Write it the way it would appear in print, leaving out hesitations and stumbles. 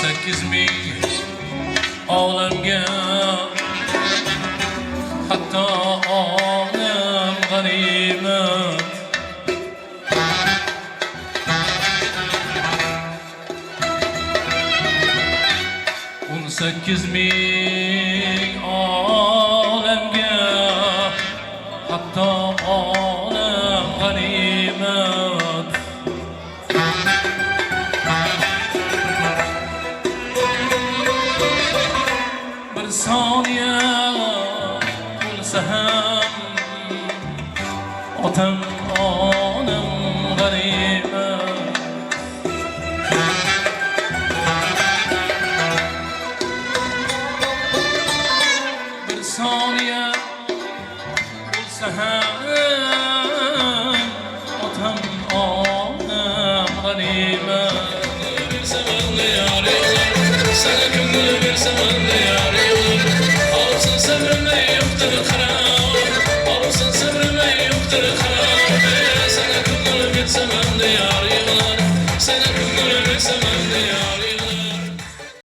8 ming olamga hatto olam g'animat 18 ming olamga hatto olam g'animat bir soniya bo'lsa ham otam onam g'animat bir soniya bo'lsa ham otam onam g'animat sana ko'ngil bersam yar yo'q olsin sabrimni yo'qdir xiram